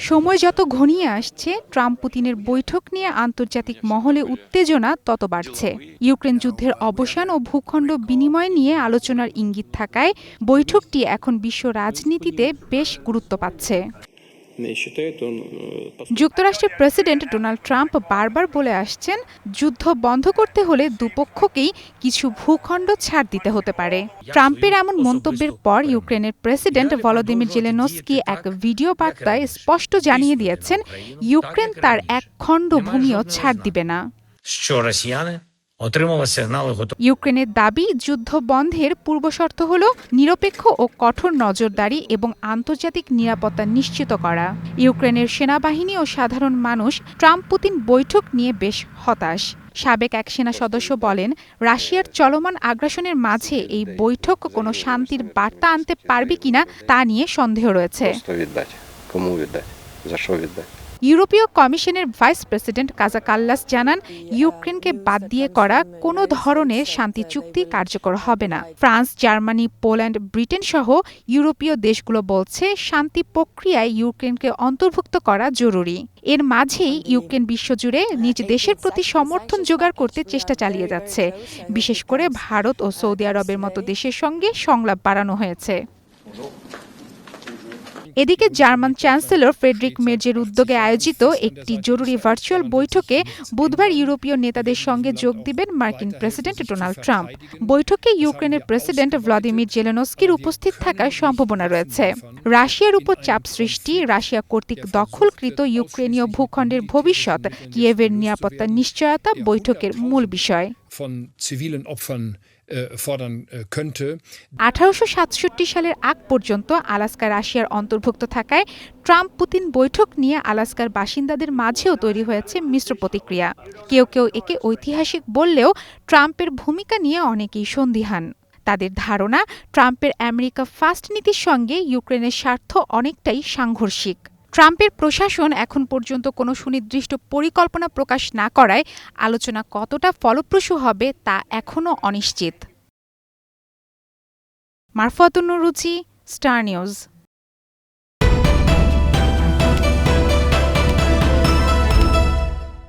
সময় যত ঘনিয়ে আসছে, ট্রাম্প পুতিনের বৈঠক নিয়ে আন্তর্জাতিক মহলে উত্তেজনা তত বাড়ছে। ইউক্রেন যুদ্ধের অবসান ও ভূখণ্ড বিনিময় নিয়ে আলোচনার ইঙ্গিত থাকায় বৈঠকটি এখন বিশ্ব রাজনীতিতে বেশ গুরুত্ব পাচ্ছে। যুক্তরাষ্ট্রের প্রেসিডেন্ট ডোনাল্ড ট্রাম্প বারবার বলে আসছেন, যুদ্ধ বন্ধ করতে হলে দুপক্ষকেই কিছু ভূখণ্ড ছাড় দিতে হতে পারে। ট্রাম্পের এমন মন্তব্যের পর ইউক্রেনের প্রেসিডেন্ট ভলোদিমির জেলেনস্কি এক ভিডিও বার্তায় স্পষ্ট জানিয়ে দিয়েছেন, ইউক্রেন তার এক খণ্ড ভূমিও ছাড় দিবে না। ইউক্রেনের দাবি, যুদ্ধ বন্ধের পূর্বশর্ত হল নিরপেক্ষ ও কঠোর নজরদারি এবং আন্তর্জাতিক নিরাপত্তা নিশ্চিত করা। ইউক্রেনের সেনাবাহিনী ও সাধারণ মানুষ ট্রাম্প পুতিন বৈঠক নিয়ে বেশ হতাশ। সাবেক এক সেনা সদস্য বলেন, রাশিয়ার চলমান আগ্রাসনের মাঝে এই বৈঠক কোনো শান্তির বার্তা আনতে পারবে কিনা তা নিয়ে সন্দেহ রয়েছে। ইউরোপীয় কমিশনের ভাইস প্রেসিডেন্ট কাজা কাল্লাস জানান, ইউক্রেনকে বাদ দিয়ে করা কোনো ধরনের শান্তি চুক্তি কার্যকর হবে না। ফ্রান্স, জার্মানি, পোল্যান্ড, ব্রিটেন সহ ইউরোপীয় দেশগুলো বলছে, শান্তি প্রক্রিয়ায় ইউক্রেনকে অন্তর্ভুক্ত করা জরুরি। এর মাঝেই ইউক্রেন বিশ্বজুড়ে নিজ দেশের প্রতি সমর্থন জোগাড় করতে চেষ্টা চালিয়ে যাচ্ছে। বিশেষ করে ভারত ও সৌদি আরবের মতো দেশের সঙ্গে সংলাপ বাড়ানো হয়েছে। এদিকে জার্মান চ্যান্সেলর ফ্রেডরিক মের্জের উদ্যোগে আয়োজিত একটি জরুরি ভার্চুয়াল বৈঠকে বুধবার ইউরোপীয় নেতাদের সঙ্গে যোগ দিবেন মার্কিন প্রেসিডেন্ট ডোনাল্ড ট্রাম্প। বৈঠকে ইউক্রেনের প্রেসিডেন্ট ভ্লাদিমির জেলেনস্কির উপস্থিত থাকার সম্ভাবনা রয়েছে। রাশিয়ার উপর চাপ সৃষ্টি, রাশিয়া কর্তৃক দখলকৃত ইউক্রেনীয় ভূখণ্ডের ভবিষ্যৎ, কিয়েভের নিরাপত্তার নিশ্চয়তা বৈঠকের মূল বিষয়। 1867 সালের আগ পর্যন্ত আলাস্কা রাশিয়ার অন্তর্ভুক্ত থাকায় ট্রাম্প পুতিন বৈঠক নিয়ে আলাস্কার বাসিন্দাদের মাঝেও তৈরি হয়েছে মিশ্র প্রতিক্রিয়া। কেউ কেউ একে ঐতিহাসিক বললেও ট্রাম্পের ভূমিকা নিয়ে অনেকেই সন্দিহান। তাদের ধারণা, ট্রাম্পের আমেরিকা ফার্স্ট নীতির সঙ্গে ইউক্রেনের স্বার্থ অনেকটাই সাংঘর্ষিক। ট্রাম্পের প্রশাসন এখন পর্যন্ত কোনো সুনির্দিষ্ট পরিকল্পনা প্রকাশ না করায় আলোচনা কতটা ফলপ্রসূ হবে তা এখনও অনিশ্চিত। মারফতুন নুরুচি, স্টার নিউজ।